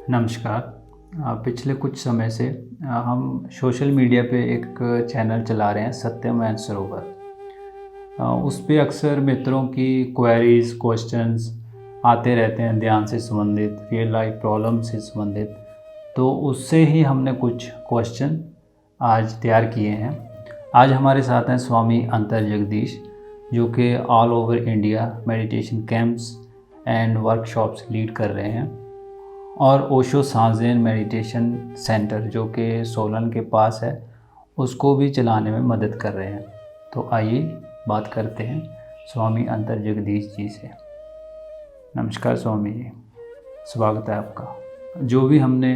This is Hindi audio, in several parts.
नमस्कार। पिछले कुछ समय से हम सोशल मीडिया पे एक चैनल चला रहे हैं, सत्यम एंड सरोवर। उस पे अक्सर मित्रों की क्वेरीज क्वेश्चंस आते रहते हैं, ध्यान से संबंधित, रियल लाइफ प्रॉब्लम से संबंधित। तो उससे ही हमने कुछ क्वेश्चन आज तैयार किए हैं। आज हमारे साथ हैं स्वामी अंतर जगदीश, जो कि all over India meditation camps and workshops lead कर रहे हैं, और ओशो सांजेन मेडिटेशन सेंटर जो कि सोलन के पास है, उसको भी चलाने में मदद कर रहे हैं। तो आइए बात करते हैं स्वामी अंतर जगदीश जी से। नमस्कार स्वामी जी, स्वागत है आपका। जो भी हमने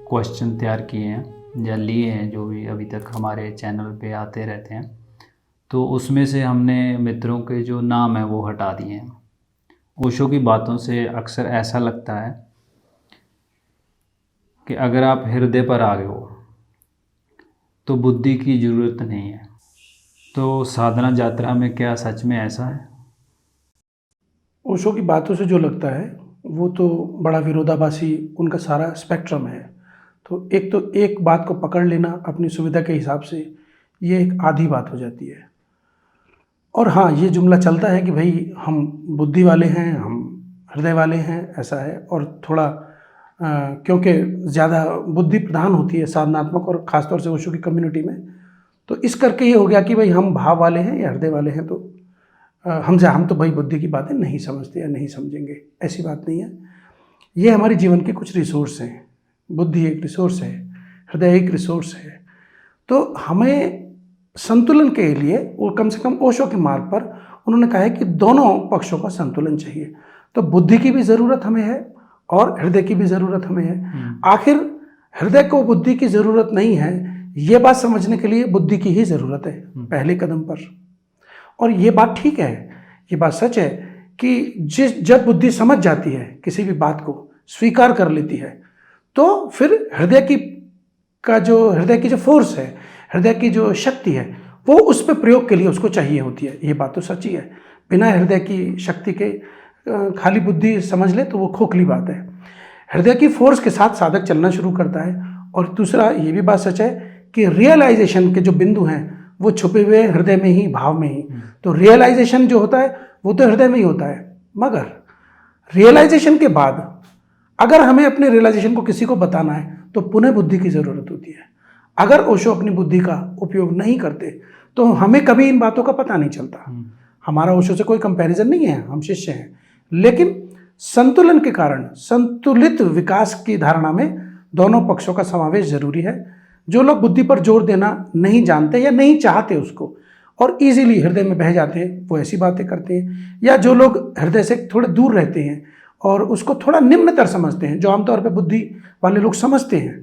क्वेश्चन तैयार किए हैं या लिए हैं, जो भी अभी तक हमारे चैनल पे आते रहते हैं, तो उसमें से हमने मित्रों के जो नाम है वो हटा दिए हैं। ओशो की बातों से अक्सर ऐसा लगता है कि अगर आप हृदय पर आ गए हो तो बुद्धि की ज़रूरत नहीं है। तो साधना यात्रा में क्या सच में ऐसा है? ओशो की बातों से जो लगता है वो तो बड़ा विरोधाभासी उनका सारा स्पेक्ट्रम है। तो एक बात को पकड़ लेना अपनी सुविधा के हिसाब से, ये एक आधी बात हो जाती है। और हाँ, ये जुमला चलता है कि भाई हम बुद्धि वाले हैं, हम हृदय वाले हैं, ऐसा है। और थोड़ा क्योंकि ज़्यादा बुद्धि प्रधान होती है साधनात्मक, और ख़ासतौर से ओशो की कम्युनिटी में, तो इस करके ये हो गया कि भाई हम भाव वाले हैं या हृदय वाले हैं, तो हम तो भाई बुद्धि की बातें नहीं समझते या नहीं समझेंगे। ऐसी बात नहीं है। ये हमारे जीवन के कुछ रिसोर्स हैं। बुद्धि एक रिसोर्स है, हृदय एक रिसोर्स है। तो हमें संतुलन के लिए, और कम से कम ओशो के मार्ग पर उन्होंने कहा है कि दोनों पक्षों का संतुलन चाहिए। तो बुद्धि की भी ज़रूरत हमें है और हृदय की भी ज़रूरत हमें है। आखिर हृदय को बुद्धि की ज़रूरत नहीं है, ये बात समझने के लिए बुद्धि की ही ज़रूरत है पहले कदम पर। और ये बात ठीक है, ये बात सच है कि जब बुद्धि समझ जाती है, किसी भी बात को स्वीकार कर लेती है, तो फिर हृदय की जो फोर्स है, हृदय की जो शक्ति है, वो उस पर प्रयोग के लिए उसको चाहिए होती है। ये बात तो सच्ची है। बिना हृदय की शक्ति के खाली बुद्धि समझ ले तो वो खोखली बात है। हृदय की फोर्स के साथ साधक चलना शुरू करता है। और दूसरा ये भी बात सच है कि रियलाइजेशन के जो बिंदु हैं वो छुपे हुए हृदय में ही, भाव में ही। तो रियलाइजेशन जो होता है वो तो हृदय में ही होता है, मगर रियलाइजेशन के बाद अगर हमें अपने रियलाइजेशन को किसी को बताना है तो पुनः बुद्धि की ज़रूरत होती है। अगर ओशो अपनी बुद्धि का उपयोग नहीं करते तो हमें कभी इन बातों का पता नहीं चलता। हमारा ओशो से कोई कंपैरिजन नहीं है, हम शिष्य हैं, लेकिन संतुलन के कारण, संतुलित विकास की धारणा में दोनों पक्षों का समावेश जरूरी है। जो लोग बुद्धि पर जोर देना नहीं जानते या नहीं चाहते उसको, और इजीली हृदय में बह जाते हैं, वो ऐसी बातें करते हैं। या जो लोग हृदय से थोड़े दूर रहते हैं और उसको थोड़ा निम्नतर समझते हैं, जो आमतौर पर बुद्धि वाले लोग समझते हैं,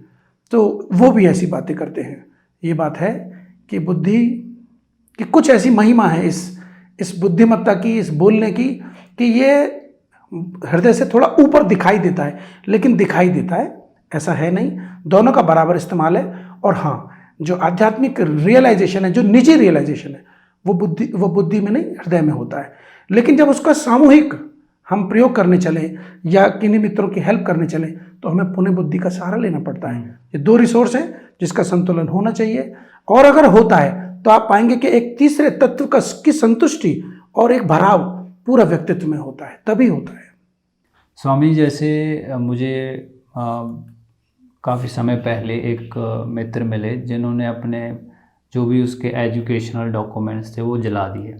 तो वो भी ऐसी बातें करते हैं। ये बात है कि बुद्धि की कुछ ऐसी महिमा है इस बुद्धिमत्ता की, इस बोलने की, कि ये हृदय से थोड़ा ऊपर दिखाई देता है, लेकिन दिखाई देता है ऐसा है नहीं। दोनों का बराबर इस्तेमाल है। और हाँ, जो आध्यात्मिक रियलाइजेशन है, जो निजी रियलाइजेशन है, वो बुद्धि में नहीं, हृदय में होता है। लेकिन जब उसका सामूहिक हम प्रयोग करने चले या किन्हीं मित्रों की हेल्प करने चले, तो हमें पुण्य बुद्धि का सहारा लेना पड़ता है। ये दो रिसोर्स हैं जिसका संतुलन होना चाहिए। और अगर होता है तो आप पाएंगे कि एक तीसरे तत्व की संतुष्टि और एक भराव पूरा व्यक्तित्व में होता है, तभी होता है। स्वामी, जैसे मुझे काफ़ी समय पहले एक मित्र मिले जिन्होंने अपने जो भी उसके एजुकेशनल डॉक्यूमेंट्स थे वो जला दिए।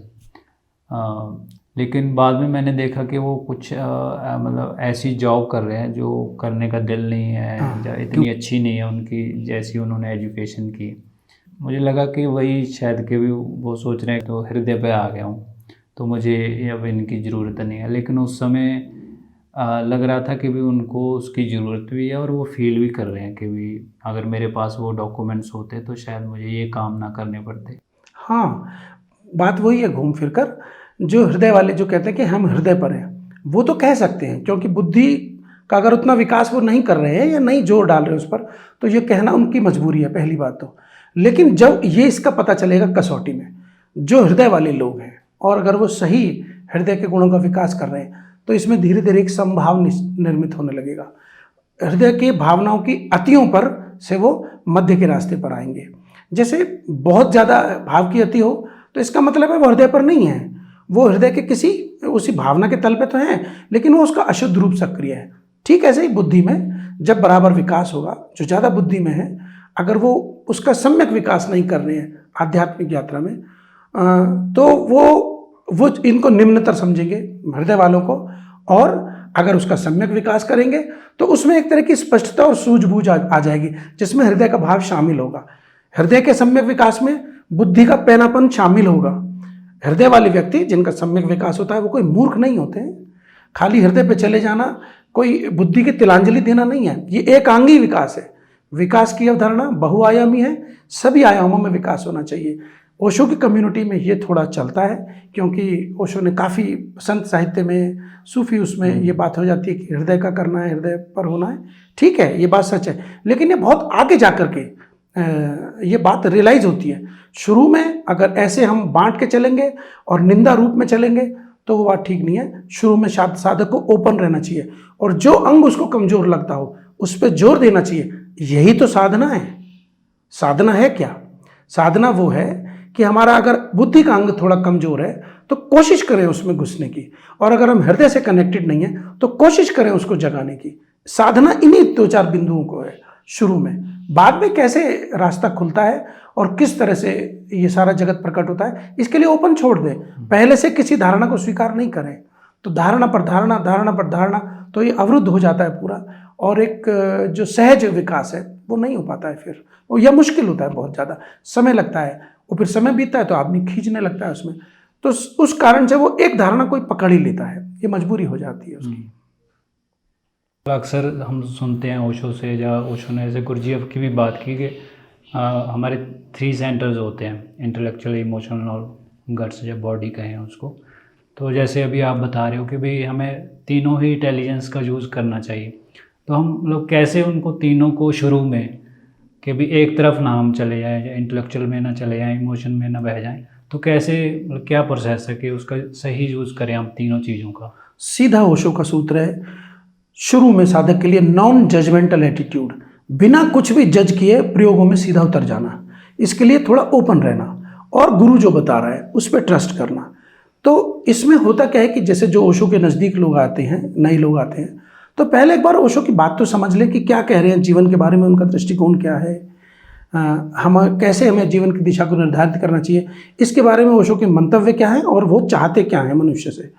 लेकिन बाद में मैंने देखा कि वो कुछ मतलब ऐसी जॉब कर रहे हैं जो करने का दिल नहीं है, या इतनी अच्छी नहीं है उनकी जैसी उन्होंने एजुकेशन की। मुझे लगा कि वही शायद कि भी वो सोच रहे हैं तो हृदय पे आ गया हूँ, तो मुझे अब इनकी ज़रूरत नहीं है। लेकिन उस समय लग रहा था कि भी उनको उसकी ज़रूरत भी है, और वो फील भी कर रहे हैं कि भी अगर मेरे पास वो डॉक्यूमेंट्स होते तो शायद मुझे ये काम ना करने पड़ते। हाँ, बात वही है घूम फिर कर। जो हृदय वाले जो कहते हैं कि हम हृदय पर हैं, वो तो कह सकते हैं, क्योंकि बुद्धि का अगर उतना विकास वो नहीं कर रहे हैं या नहीं जोर डाल रहे हैं उस पर, तो ये कहना उनकी मजबूरी है, पहली बात तो। लेकिन जब ये इसका पता चलेगा कसौटी में, जो हृदय वाले लोग हैं, और अगर वो सही हृदय के गुणों का विकास कर रहे हैं, तो इसमें धीरे धीरे एक संभाव निर्मित होने लगेगा। हृदय की भावनाओं की अतियों पर से वो मध्य के रास्ते पर आएंगे। जैसे बहुत ज़्यादा भाव की अति हो तो इसका मतलब है वो हृदय पर नहीं है, वो हृदय के किसी उसी भावना के तल पे तो है, लेकिन वो उसका अशुद्ध रूप सक्रिय है। ठीक ऐसे ही बुद्धि में जब बराबर विकास होगा, जो ज़्यादा बुद्धि में है अगर वो उसका सम्यक विकास नहीं कर रहे हैं आध्यात्मिक यात्रा में, तो वो इनको निम्नतर समझेंगे हृदय वालों को, और अगर उसका सम्यक विकास करेंगे तो उसमें एक तरह की स्पष्टता और सूझबूझ आ जाएगी, जिसमें हृदय का भाव शामिल होगा। हृदय के सम्यक विकास में बुद्धि का पैनापन शामिल होगा। हृदय वाले व्यक्ति जिनका सम्यक विकास होता है वो कोई मूर्ख नहीं होते हैं। खाली हृदय पे चले जाना कोई बुद्धि की तिलांजलि देना नहीं है, ये एकांगी विकास है। विकास की अवधारणा बहुआयामी है, सभी आयामों में विकास होना चाहिए। ओशो की कम्युनिटी में ये थोड़ा चलता है, क्योंकि ओशो ने काफ़ी संत साहित्य में, सूफी उसमें ये बात हो जाती है कि हृदय का करना है, हृदय पर होना है। ठीक है, ये बात सच है, लेकिन ये बहुत आगे जा कर के ये बात रियलाइज होती है। शुरू में अगर ऐसे हम बांट के चलेंगे और निंदा रूप में चलेंगे तो वो बात ठीक नहीं है। शुरू में साधक को ओपन रहना चाहिए, और जो अंग उसको कमजोर लगता हो उस पर जोर देना चाहिए। यही तो साधना है। साधना है क्या? साधना वो है कि हमारा अगर बुद्धि का अंग थोड़ा कमजोर है तो कोशिश करें उसमें घुसने की, और अगर हम हृदय से कनेक्टेड नहीं है तो कोशिश करें उसको जगाने की। साधना इन्हीं 2-4 बिंदुओं को है शुरू में। बाद में कैसे रास्ता खुलता है और किस तरह से ये सारा जगत प्रकट होता है, इसके लिए ओपन छोड़ दें। पहले से किसी धारणा को स्वीकार नहीं करें, तो धारणा पर धारणा, धारणा पर धारणा, तो ये अवरुद्ध हो जाता है पूरा, और एक जो सहज विकास है वो नहीं हो पाता है। फिर वो यह मुश्किल होता है, बहुत ज़्यादा समय लगता है, और फिर समय बीतता है तो आदमी खींचने लगता है उसमें। तो उस कारण से वो एक धारणा कोई पकड़ ही लेता है, ये मजबूरी हो जाती है उसकी। अक्सर हम सुनते हैं ओशो से, या ओशो ने जैसे गुरुजीएफ की भी बात की कि हमारे 3 सेंटर्स होते हैं, इंटेलेक्चुअल, इमोशनल और गट्स, या बॉडी कहें उसको। तो जैसे अभी आप बता रहे हो कि भाई हमें तीनों ही इंटेलिजेंस का यूज़ करना चाहिए, तो हम लोग कैसे उनको तीनों को शुरू में कि भी एक तरफ ना हम चले जाएं, या इंटेलेक्चुअल में ना चले जाएं, इमोशन में ना बह जाएं, तो कैसे, मतलब क्या प्रोसेस है कि उसका सही यूज़ करें हम तीनों चीज़ों का? सीधा ओशो का सूत्र है शुरू में साधक के लिए, नॉन जजमेंटल एटीट्यूड, बिना कुछ भी जज किए प्रयोगों में सीधा उतर जाना। इसके लिए थोड़ा ओपन रहना, और गुरु जो बता रहा है उस पर ट्रस्ट करना। तो इसमें होता क्या है कि जैसे जो ओशो के नज़दीक लोग आते हैं, नए लोग आते हैं, तो पहले एक बार ओशो की बात तो समझ लें कि क्या कह रहे हैं, जीवन के बारे में उनका दृष्टिकोण क्या है, हम कैसे हमें जीवन की दिशा को निर्धारित करना चाहिए, इसके बारे में ओशो के मंतव्य क्या हैं और वो चाहते क्या हैं मनुष्य से।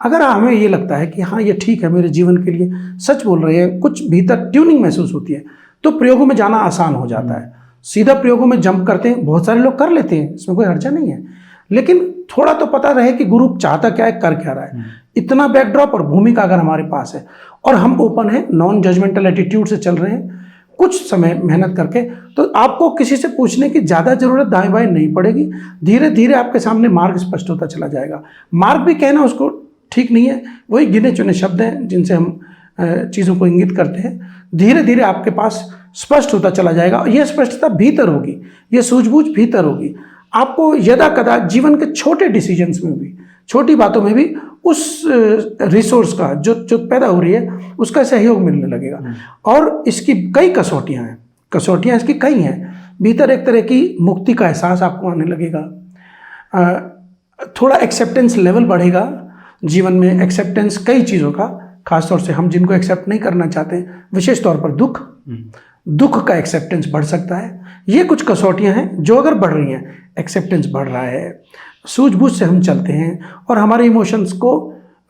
अगर हमें ये लगता है कि हाँ ये ठीक है, मेरे जीवन के लिए सच बोल रहे हैं, कुछ भीतर ट्यूनिंग महसूस होती है, तो प्रयोगों में जाना आसान हो जाता है। सीधा प्रयोगों में जंप करते हैं, बहुत सारे लोग कर लेते हैं, इसमें कोई हर्जा नहीं है, लेकिन थोड़ा तो पता रहे कि गुरु चाहता क्या है, कर क्या रहा है। इतना बैकड्रॉप और भूमिका अगर हमारे पास है और हम ओपन हैं, नॉन जजमेंटल एटीट्यूड से चल रहे हैं, कुछ समय मेहनत करके, तो आपको किसी से पूछने की ज़्यादा ज़रूरत दाएं बाएं नहीं पड़ेगी। धीरे धीरे आपके सामने मार्ग स्पष्ट होता चला जाएगा। मार्ग भी कहना उसको ठीक नहीं है, वही गिने चुने शब्द हैं जिनसे हम चीज़ों को इंगित करते हैं। धीरे धीरे आपके पास स्पष्ट होता चला जाएगा, और यह स्पष्टता भीतर होगी, यह सूझबूझ भीतर होगी। आपको यदा कदा जीवन के छोटे डिसीजंस में भी, छोटी बातों में भी उस रिसोर्स का जो पैदा हो रही है उसका सहयोग मिलने लगेगा। और इसकी कई कसौटियाँ हैं, कसौटियाँ इसकी कई हैं। भीतर एक तरह की मुक्ति का एहसास आपको आने लगेगा, थोड़ा एक्सेप्टेंस लेवल बढ़ेगा जीवन में, एक्सेप्टेंस कई चीज़ों का, खासतौर से हम जिनको एक्सेप्ट नहीं करना चाहते हैं, विशेष तौर पर दुख का एक्सेप्टेंस बढ़ सकता है। ये कुछ कसौटियाँ हैं जो अगर बढ़ रही हैं, एक्सेप्टेंस बढ़ रहा है, सूझबूझ से हम चलते हैं और हमारे इमोशंस को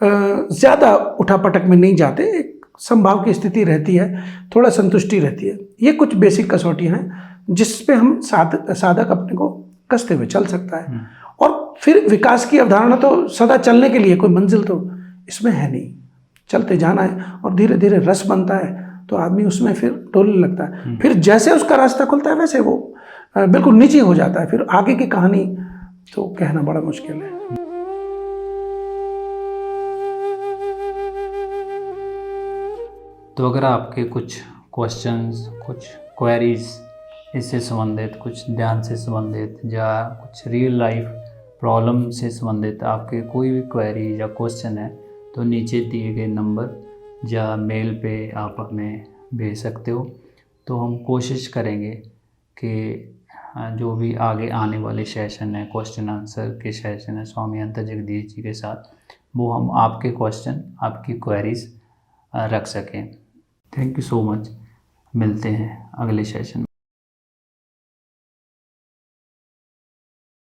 ज़्यादा उठापटक में नहीं जाते, एक संभाव की स्थिति रहती है, थोड़ा संतुष्टि रहती है। ये कुछ बेसिक कसौटियाँ हैं जिस पे हम साधक अपने को कसते हुए चल सकता है। और फिर विकास की अवधारणा तो सदा चलने के लिए, कोई मंजिल तो इसमें है नहीं, चलते जाना है, और धीरे धीरे रस बनता है तो आदमी उसमें फिर डोलने लगता है। फिर जैसे उसका रास्ता खुलता है वैसे वो बिल्कुल नीचे हो जाता है। फिर आगे की कहानी तो कहना बड़ा मुश्किल है। तो अगर आपके कुछ क्वेश्चंस, कुछ क्वेरीज इससे संबंधित, कुछ ध्यान से संबंधित, या कुछ रियल लाइफ प्रॉब्लम से संबंधित आपके कोई भी क्वेरी या क्वेश्चन है, तो नीचे दिए गए नंबर या मेल पे आप हमें भेज सकते हो। तो हम कोशिश करेंगे कि जो भी आगे आने वाले सेशन है, क्वेश्चन आंसर के सेशन है स्वामी अंतर जगदीश जी के साथ, वो हम आपके क्वेश्चन, आपकी क्वेरीज रख सकें। Thank you so much. मिलते हैं अगले सेशन में।